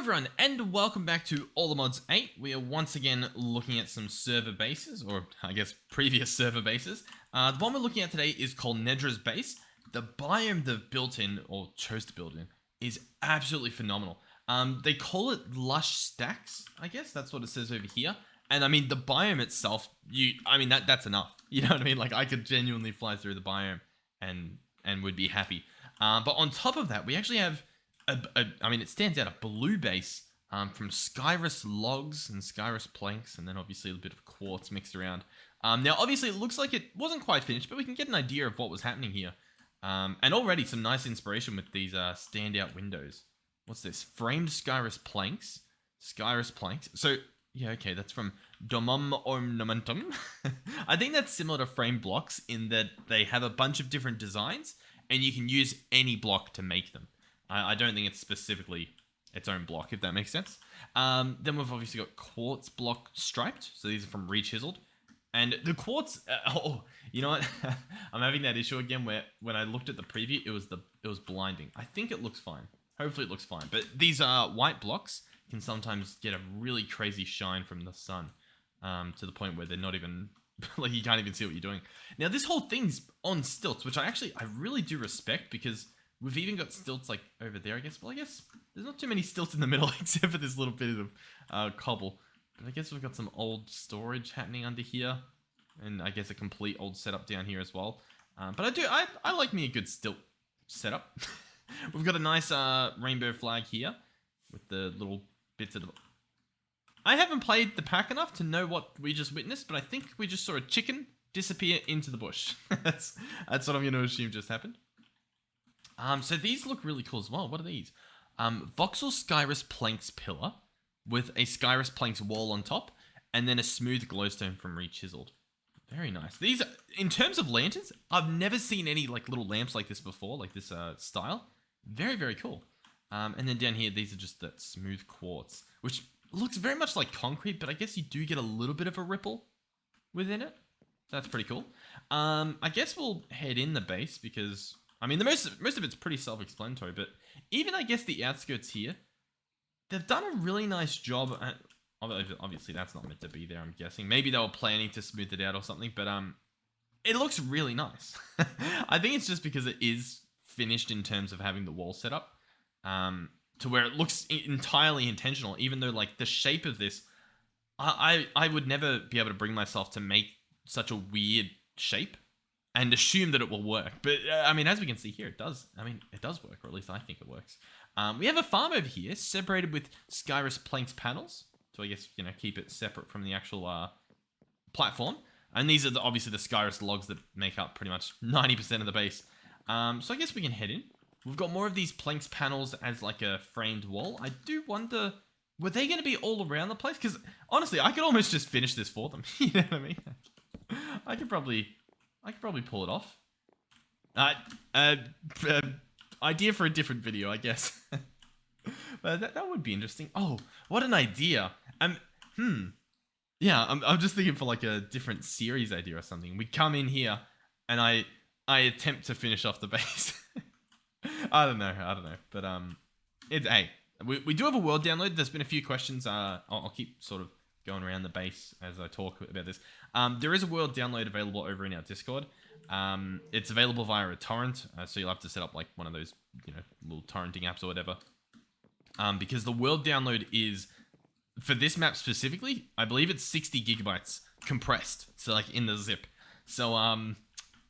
everyone, and welcome back to All the Mods 8. We are once again looking at some server bases, or I guess previous server bases. The one we're looking at today is called Nedra's Base. The biome they've built in, or chose to build in, is absolutely phenomenal. They call it lush stacks, I guess, that's what it says over here. And I mean, the biome itself, that's enough. You know what I mean? Like, I could genuinely fly through the biome and would be happy. But on top of that, we actually have it stands out, a blue base from Skyrus logs and Skyrus planks, and then obviously a bit of quartz mixed around. Now, obviously, it looks like it wasn't quite finished, but we can get an idea of what was happening here. And already some nice inspiration with these standout windows. What's this? Framed Skyrus planks. Skyrus planks. So, yeah, okay, that's from Domum Ornamentum. I think that's similar to frame blocks in that they have a bunch of different designs, and you can use any block to make them. I don't think it's specifically its own block, if that makes sense. Then we've obviously got quartz block striped. So these are from Rechiseled. And the quartz, you know what? I'm having that issue again where when I looked at the preview, it was blinding. I think it looks fine. Hopefully it looks fine. But these white blocks can sometimes get a really crazy shine from the sun, to the point where they're not even, like, you can't even see what you're doing. Now, this whole thing's on stilts, which I really do respect, because we've even got stilts like over there, I guess. Well, I guess there's not too many stilts in the middle except for this little bit of cobble. But I guess we've got some old storage happening under here. And I guess a complete old setup down here as well. But I like me a good stilt setup. We've got a nice rainbow flag here with the little bits of the... I haven't played the pack enough to know what we just witnessed, but I think we just saw a chicken disappear into the bush. That's what I'm going to assume just happened. So these look really cool as well. What are these? Voxel Skyrus Planks pillar with a Skyrus Planks wall on top, and then a smooth glowstone from Rechiseled. Very nice. These, in terms of lanterns, I've never seen any like little lamps like this before, like this style. Very, very cool. And then down here, these are just that smooth quartz, which looks very much like concrete, but I guess you do get a little bit of a ripple within it. So that's pretty cool. I guess we'll head in the base because... I mean, the most of it's pretty self-explanatory, but even, I guess, the outskirts here, they've done a really nice job. Obviously, that's not meant to be there, I'm guessing. Maybe they were planning to smooth it out or something, but it looks really nice. I think it's just because it is finished in terms of having the wall set up, to where it looks entirely intentional, even though, like, the shape of this, I would never be able to bring myself to make such a weird shape and assume that it will work. But, I mean, as we can see here, it does. I mean, it does work, or at least I think it works. We have a farm over here, separated with Skyrus Planks panels. So I guess, you know, keep it separate from the actual platform. And these are obviously the Skyrus logs that make up pretty much 90% of the base. So I guess we can head in. We've got more of these Planks panels as like a framed wall. I do wonder, were they going to be all around the place? Because, honestly, I could almost just finish this for them. You know what I mean? I could probably pull it off. Idea for a different video, I guess. But that would be interesting. Oh, what an idea. Yeah, I'm just thinking for like a different series idea or something. We come in here and I attempt to finish off the base. I don't know. But we do have a world download. There's been a few questions. I'll keep sort of going around the base as I talk about this. There is a world download available over in our Discord. It's available via a torrent, so you'll have to set up like one of those, you know, little torrenting apps or whatever. Because the world download is, for this map specifically, I believe it's 60 gigabytes compressed, so like in the zip. So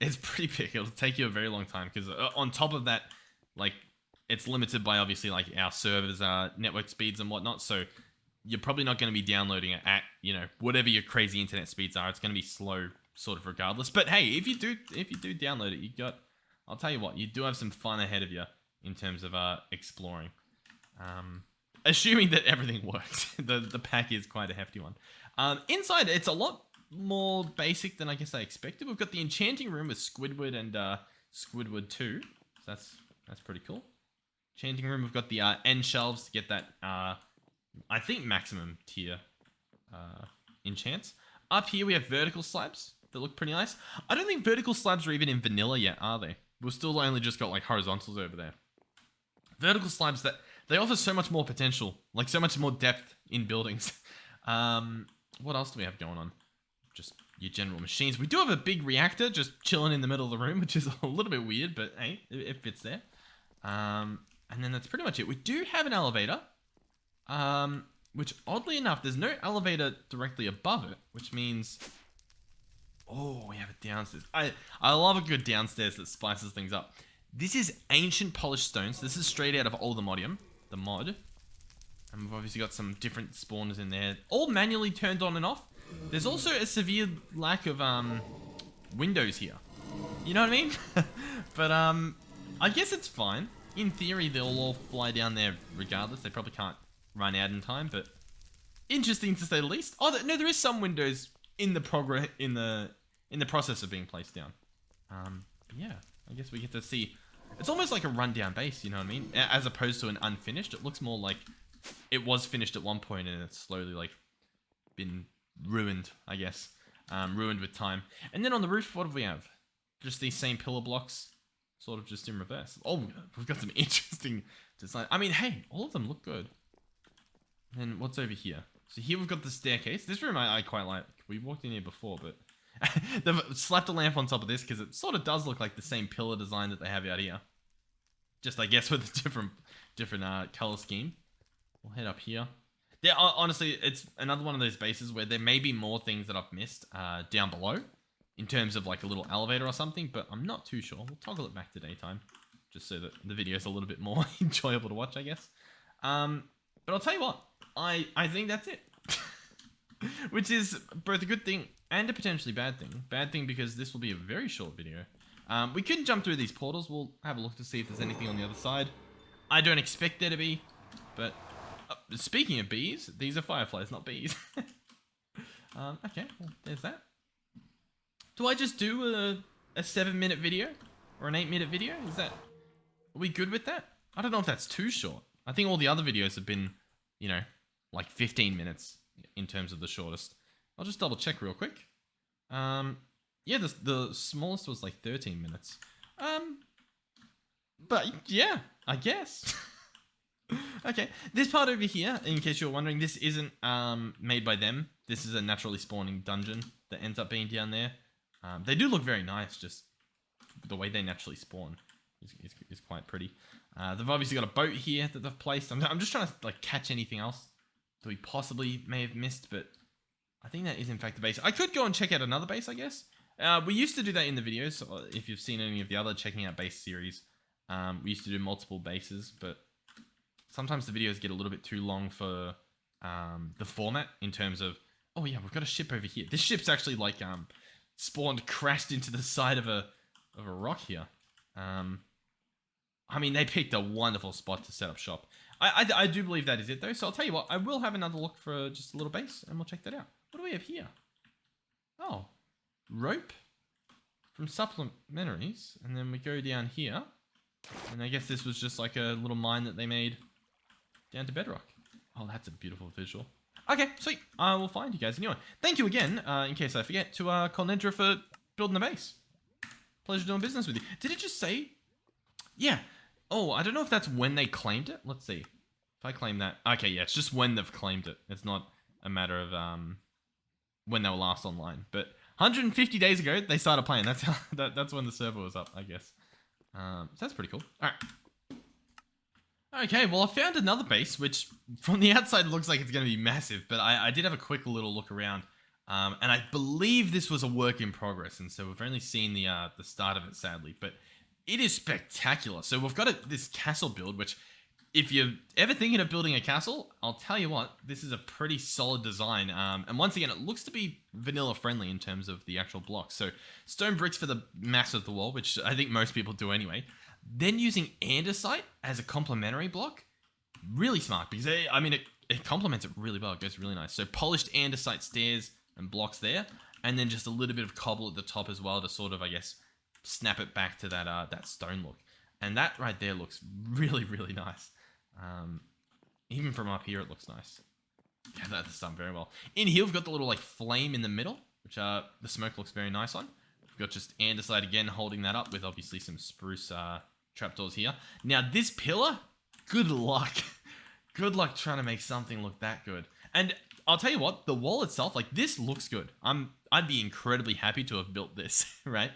it's pretty big. It'll take you a very long time because on top of that, like, it's limited by obviously like our servers, network speeds and whatnot. So you're probably not going to be downloading it at, you know, whatever your crazy internet speeds are. It's going to be slow, sort of regardless. But hey, if you do download it, I'll tell you what, you do have some fun ahead of you in terms of exploring. Assuming that everything works. the pack is quite a hefty one. Inside, it's a lot more basic than I guess I expected. We've got the enchanting room with Squidward and Squidward 2. So that's pretty cool. Enchanting room, we've got the end shelves to get that, I think, maximum tier enchants. Up here, we have vertical slabs that look pretty nice. I don't think vertical slabs are even in vanilla yet, are they? We've still only just got like horizontals over there. Vertical slabs that they offer so much more potential, like so much more depth in buildings. What else do we have going on? Just your general machines. We do have a big reactor just chilling in the middle of the room, which is a little bit weird, but hey, it fits there. And then that's pretty much it. We do have an elevator, which oddly enough, there's no elevator directly above it, which means, oh, we have it downstairs. I love a good downstairs that spices things up. This is ancient polished stone, so this is straight out of Oldemodium, the mod. And we've obviously got some different spawners in there, all manually turned on and off. There's also a severe lack of windows here. You know what I mean? But I guess it's fine. In theory, they'll all fly down there regardless. They probably can't run out in time, but interesting to say the least. Oh, no, there is some windows in the process of being placed down. Yeah, I guess we get to see. It's almost like a rundown base, you know what I mean? As opposed to an unfinished. It looks more like it was finished at one point and it's slowly like been ruined, I guess. Ruined with time. And then on the roof, what do we have? Just these same pillar blocks, sort of just in reverse. Oh, we've got some interesting design. I mean, hey, all of them look good. And what's over here? So here we've got the staircase. This room I quite like. We walked in here before, but they've slapped a lamp on top of this because it sort of does look like the same pillar design that they have out here. Just, I guess, with a different color scheme. We'll head up here. Yeah, honestly, it's another one of those bases where there may be more things that I've missed down below in terms of like a little elevator or something, but I'm not too sure. We'll toggle it back to daytime just so that the video is a little bit more enjoyable to watch, I guess. But I'll tell you what, I think that's it. Which is both a good thing and a potentially bad thing. Bad thing because this will be a very short video. We can jump through these portals. We'll have a look to see if there's anything on the other side. I don't expect there to be, but speaking of bees, these are fireflies, not bees. Okay, well, there's that. Do I just do a 7-minute video or an 8-minute video? Are we good with that? I don't know if that's too short. I think all the other videos have been, you know, like 15 minutes in terms of the shortest. I'll just double check real quick. Yeah, the smallest was like 13 minutes. But yeah, I guess. Okay, this part over here, in case you're wondering, this isn't made by them. This is a naturally spawning dungeon that ends up being down there. They do look very nice, just the way they naturally spawn is quite pretty. They've obviously got a boat here that they've placed. I'm just trying to like catch anything else that we possibly may have missed, but I think that is in fact the base. I could go and check out another base, I guess. We used to do that in the videos. So if you've seen any of the other checking out base series, we used to do multiple bases, but sometimes the videos get a little bit too long for the format in terms of, oh yeah, we've got a ship over here. This ship's actually like spawned, crashed into the side of a rock here. I mean, they picked a wonderful spot to set up shop. I do believe that is it though. So I'll tell you what, I will have another look for just a little base and we'll check that out. What do we have here? Oh, rope from supplementaries. And then we go down here. And I guess this was just like a little mine that they made down to bedrock. Oh, that's a beautiful visual. Okay, sweet. I will find you guys a new one. Thank you again, in case I forget, to call Nedra for building a base. Pleasure doing business with you. Did it just say? Yeah. Oh, I don't know if that's when they claimed it. Let's see. If I claim that. Okay, yeah, it's just when they've claimed it. It's not a matter of when they were last online. But 150 days ago, they started playing. That's how, that's when the server was up, I guess. So that's pretty cool. All right. Okay, well, I found another base, which from the outside looks like it's going to be massive, but I did have a quick little look around, and I believe this was a work in progress, and so we've only seen the start of it, sadly, but it is spectacular. So we've got this castle build, which if you're ever thinking of building a castle, I'll tell you what, this is a pretty solid design, and once again, it looks to be vanilla friendly in terms of the actual blocks. So stone bricks for the mass of the wall, which I think most people do anyway. Then using andesite as a complementary block, really smart because I mean it complements it really well. It goes really nice. So polished andesite stairs and blocks there, and then just a little bit of cobble at the top as well to sort of, I guess, snap it back to that stone look. And that right there looks really, really nice. Even from up here, it looks nice. Yeah, that's done very well. In here, we've got the little like flame in the middle, which the smoke looks very nice on. We've got just andesite again holding that up with obviously some spruce trapdoors here. Now this pillar, good luck. Good luck trying to make something look that good. And I'll tell you what, the wall itself, like this looks good. I'd be incredibly happy to have built this, right?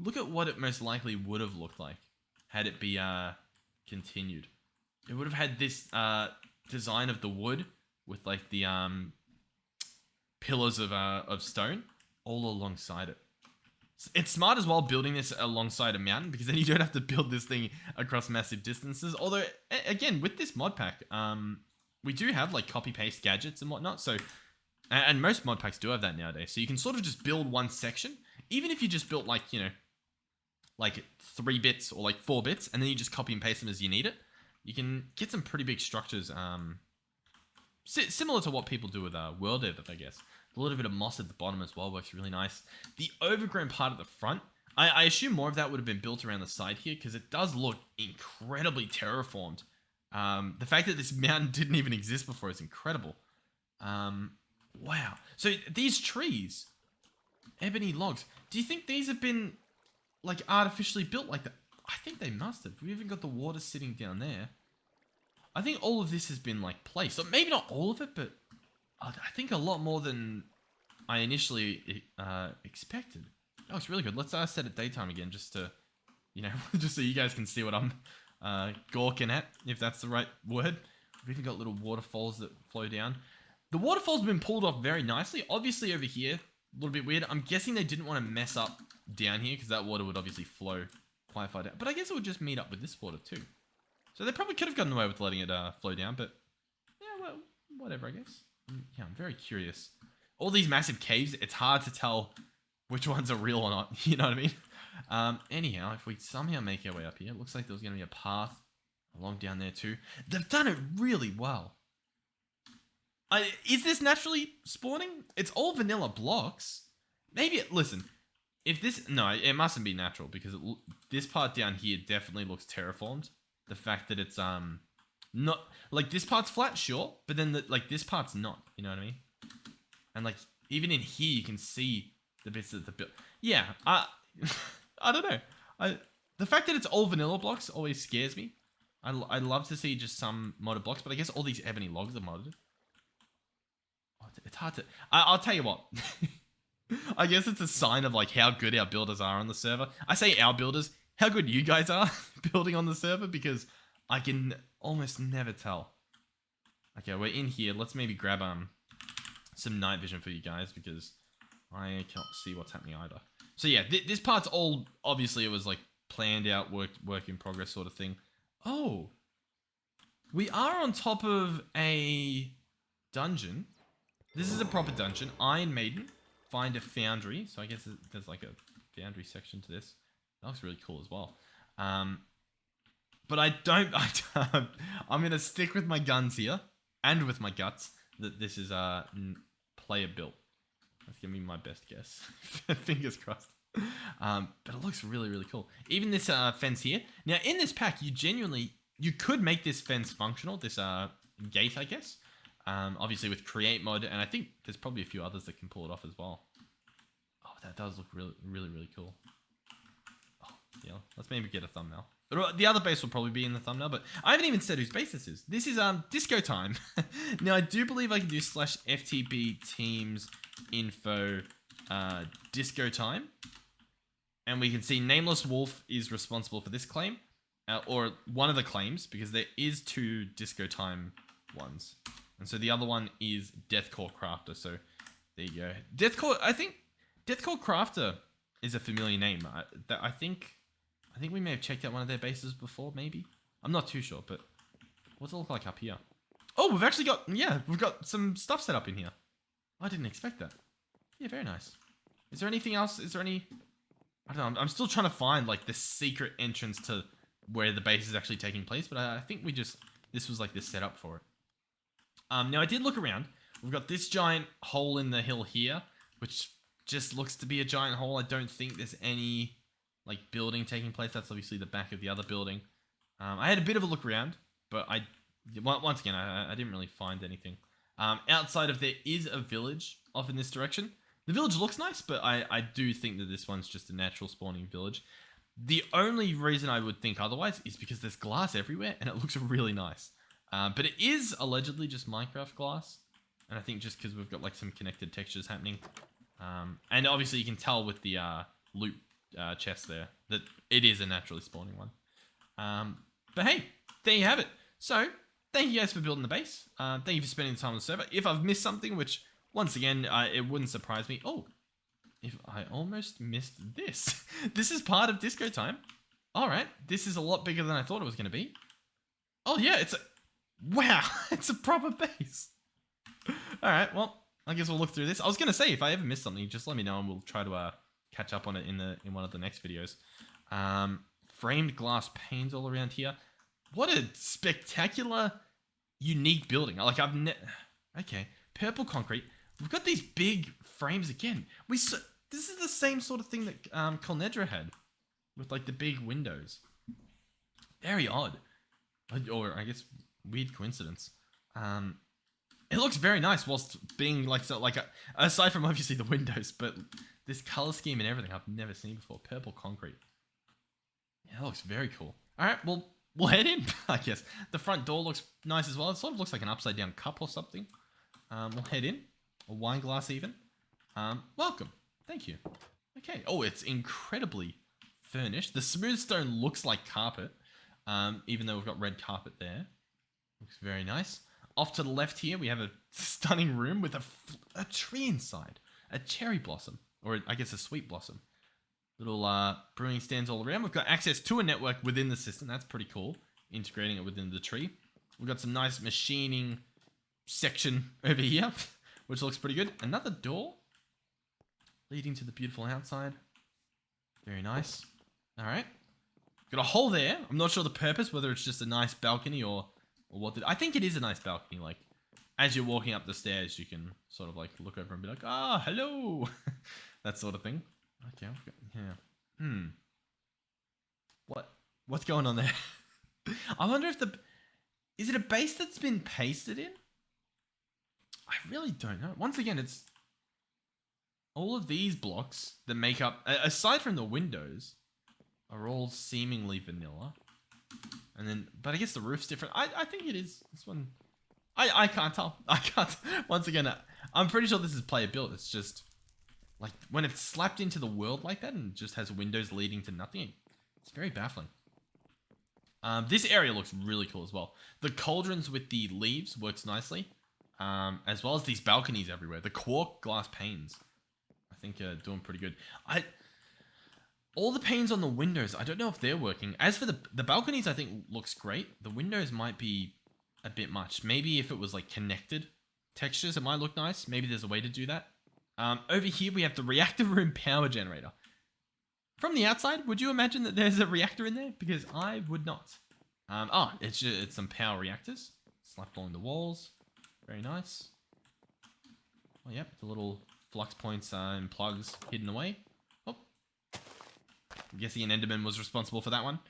Look at what it most likely would have looked like had it be continued. It would have had this design of the wood with like the pillars of stone all alongside it. It's smart as well building this alongside a mountain because then you don't have to build this thing across massive distances. Although, again, with this mod pack, we do have like copy-paste gadgets and whatnot. So, and most mod packs do have that nowadays. So you can sort of just build one section. Even if you just built like, you know, like 3 bits or like 4 bits, and then you just copy and paste them as you need it, you can get some pretty big structures. Similar to what people do with World Edit, I guess. A little bit of moss at the bottom as well works really nice. The overgrown part at the front, I assume more of that would have been built around the side here because it does look incredibly terraformed. The fact that this mountain didn't even exist before is incredible. Wow. So these trees, ebony logs, do you think these have been like artificially built like that? I think they must have. We even got the water sitting down there. I think all of this has been like placed. So maybe not all of it, but I think a lot more than I initially expected. That looks really good. Let's set it daytime again just to, you know, just so you guys can see what I'm gawking at, if that's the right word. We've even got little waterfalls that flow down. The waterfalls have been pulled off very nicely. Obviously over here, a little bit weird. I'm guessing they didn't want to mess up down here because that water would obviously flow quite far down. But I guess it would just meet up with this water too. So they probably could have gotten away with letting it flow down, but yeah, well, whatever, I guess. Yeah, I'm very curious. All these massive caves, it's hard to tell which ones are real or not. You know what I mean? Anyhow, if we somehow make our way up here, it looks like there's going to be a path along down there too. They've done it really well. Is this naturally spawning? It's all vanilla blocks. Maybe, listen, if this, no, it mustn't be natural because this part down here definitely looks terraformed. The fact that it's, not, like this part's flat, sure, but then like this part's not, you know what I mean? And like, even in here, you can see the bits that the build. Yeah, I don't know. The fact that it's all vanilla blocks always scares me. I love to see just some modded blocks, but I guess all these ebony logs are modded. Oh, it's hard to, I'll tell you what. I guess it's a sign of like how good our builders are on the server. I say our builders, how good you guys are building on the server, because I can almost never tell. Okay, we're in here. Let's maybe grab some night vision for you guys because I can't see what's happening either. So yeah, this part's all, obviously it was like planned out, work in progress sort of thing. Oh, we are on top of a dungeon. This is a proper dungeon. Iron Maiden, find a foundry. So I guess there's like a foundry section to this. That looks really cool as well. But I'm going to stick with my guns here and with my guts that this is player built. That's going to be my best guess. Fingers crossed. But it looks really, really cool. Even this fence here. Now, in this pack, you could make this fence functional, this gate, I guess. Obviously with create mod, and I think there's probably a few others that can pull it off as well. Oh, that does look really, really, really cool. Oh, yeah, let's maybe get a thumbnail. The other base will probably be in the thumbnail, but I haven't even said whose base this is. This is Disco Time. Now, I do believe I can do /FTB teams info Disco Time. And we can see Nameless Wolf is responsible for this claim, or one of the claims, because there is 2 Disco Time ones. And so the other one is Deathcore Crafter. So there you go. I think Deathcore Crafter is a familiar name. I think we may have checked out one of their bases before, maybe. I'm not too sure, but what's it look like up here? Oh, we've actually got, yeah, we've got some stuff set up in here. I didn't expect that. Yeah, very nice. Is there anything else? Is there any, I don't know, I'm still trying to find like the secret entrance to where the base is actually taking place, but I think this was like the setup for it. Now I did look around. We've got this giant hole in the hill here, which just looks to be a giant hole. I don't think there's any like building taking place. That's obviously the back of the other building. I had a bit of a look around, but once again, I didn't really find anything. Outside of there is a village off in this direction. The village looks nice, but I do think that this one's just a natural spawning village. The only reason I would think otherwise is because there's glass everywhere and it looks really nice. But it is allegedly just Minecraft glass. And I think just because we've got like some connected textures happening. And obviously you can tell with the loot chest there that it is a naturally spawning one. But hey, there you have it. So, thank you guys for building the base. Thank you for spending the time on the server. If I've missed something, which, once again, it wouldn't surprise me. Oh, if I almost missed this. This is part of disco time. Alright, this is a lot bigger than I thought it was going to be. Oh yeah, it's a... Wow, it's a proper base. Alright, well, I guess we'll look through this. I was going to say, if I ever miss something, just let me know and we'll try to catch up on it in one of the next videos. Framed glass panes all around here. What a spectacular, unique building. Like, okay, purple concrete. We've got these big frames again. This is the same sort of thing that Colnedra had. With, like, the big windows. Very odd. Or, I guess, weird coincidence. It looks very nice whilst being, like, aside from, obviously, the windows. But this color scheme and everything I've never seen before. Purple concrete. Yeah, that looks very cool. Alright, well, we'll head in, I guess. The front door looks nice as well. It sort of looks like an upside down cup or something. We'll head in. A wine glass even. Welcome. Thank you. Okay. Oh, it's incredibly furnished. The smooth stone looks like carpet. Even though we've got red carpet there. Looks very nice. Off to the left here, we have a stunning room with a tree inside. A cherry blossom. Or I guess a sweet blossom. Little brewing stands all around. We've got access to a network within the system. That's pretty cool. Integrating it within the tree. We've got some nice machining section over here, which looks pretty good. Another door leading to the beautiful outside. Very nice. All right. Got a hole there. I'm not sure the purpose, whether it's just a nice balcony or what. I think it is a nice balcony. Like, as you're walking up the stairs, you can sort of like look over and be like, ah, hello. That sort of thing. Okay, yeah. What's going on there? I wonder if is it a base that's been pasted in? I really don't know. Once again, it's all of these blocks that make up, aside from the windows, are all seemingly vanilla. And then, but I guess the roof's different. I think it is. This one, I can't tell. I can't. Once again, I'm pretty sure this is player built. It's just like when it's slapped into the world like that and just has windows leading to nothing. It's very baffling. This area looks really cool as well. The cauldrons with the leaves works nicely, as well as these balconies everywhere. The quark glass panes, I think, are doing pretty good. All the panes on the windows, I don't know if they're working. As for the balconies, I think looks great. The windows might be a bit much. Maybe if it was like connected textures, it might look nice. Maybe there's a way to do that. Over here, we have the reactor room power generator. From the outside, would you imagine that there's a reactor in there? Because I would not. It's some power reactors slapped along the walls. Very nice. Oh, yep, the little flux points and plugs hidden away. Oh, I'm guessing an Enderman was responsible for that one.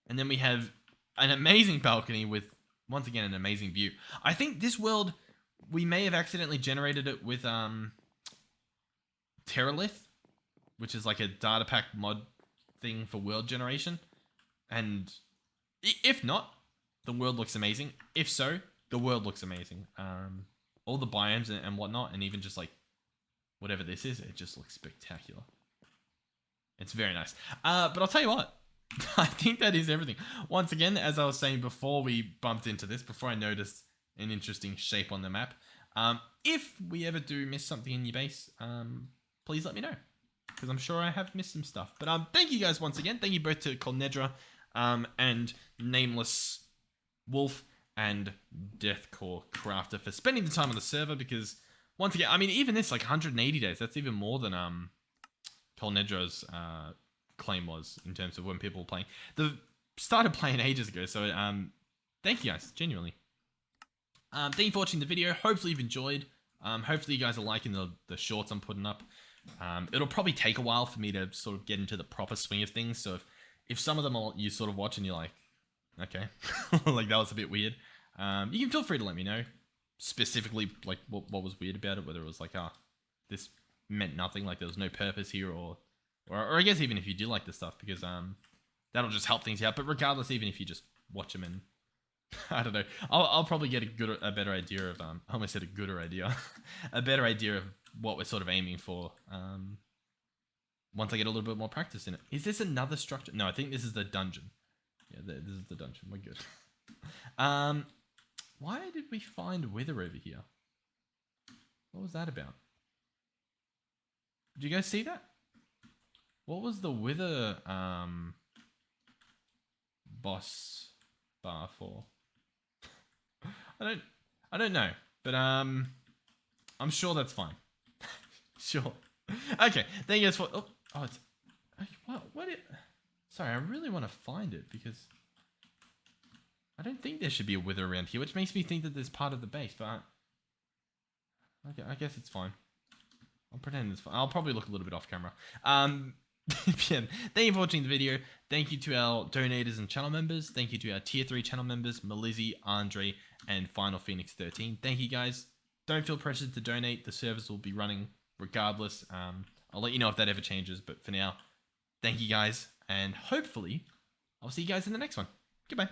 And then we have an amazing balcony with, once again, an amazing view. I think this world, we may have accidentally generated it with Terralith, which is like a data pack mod thing for world generation. And if not, the world looks amazing. If so, the world looks amazing. All the biomes and whatnot, and even just like whatever this is, it just looks spectacular. It's very nice. But I'll tell you what, I think that is everything. Once again, as I was saying before we bumped into this, before I noticed an interesting shape on the map, if we ever do miss something in your base, please let me know, because I'm sure I have missed some stuff. But thank you guys once again. Thank you both to Colnedra and Nameless Wolf and Deathcore Crafter for spending the time on the server, because once again, I mean, even this, like 180 days, that's even more than Colnedra's claim was in terms of when people were playing. They started playing ages ago, so thank you guys, genuinely. Thank you for watching the video. Hopefully you've enjoyed. Hopefully you guys are liking the shorts I'm putting up. It'll probably take a while for me to sort of get into the proper swing of things, so if some of them you sort of watch and you're like, okay, like that was a bit weird, you can feel free to let me know specifically like what was weird about it, whether it was like, this meant nothing, like there was no purpose here, or I guess even if you do like this stuff, because that'll just help things out. But regardless, even if you just watch them and I don't know. I'll probably get a better idea of I almost said a gooder idea, a better idea of what we're sort of aiming for. Once I get a little bit more practice in it. Is this another structure? No, I think this is the dungeon. Yeah, this is the dungeon. We're good. Why did we find Wither over here? What was that about? Did you guys see that? What was the Wither boss bar for? I don't know, but I'm sure that's fine. Sure. Okay, thank you guys for. Oh, it's. What it? Sorry, I really want to find it because I don't think there should be a Wither around here, which makes me think that there's part of the base, but okay, I guess it's fine. I'll pretend it's fine. I'll probably look a little bit off camera. Yeah, thank you for watching the video. Thank you to our donators and channel members. Thank you to our tier 3 channel members, Melizzy, Andre, and Final Phoenix 13. Thank you guys. Don't feel pressured to donate. The service will be running regardless. I'll let you know if that ever changes, but for now, thank you guys, and hopefully I'll see you guys in the next one. Goodbye.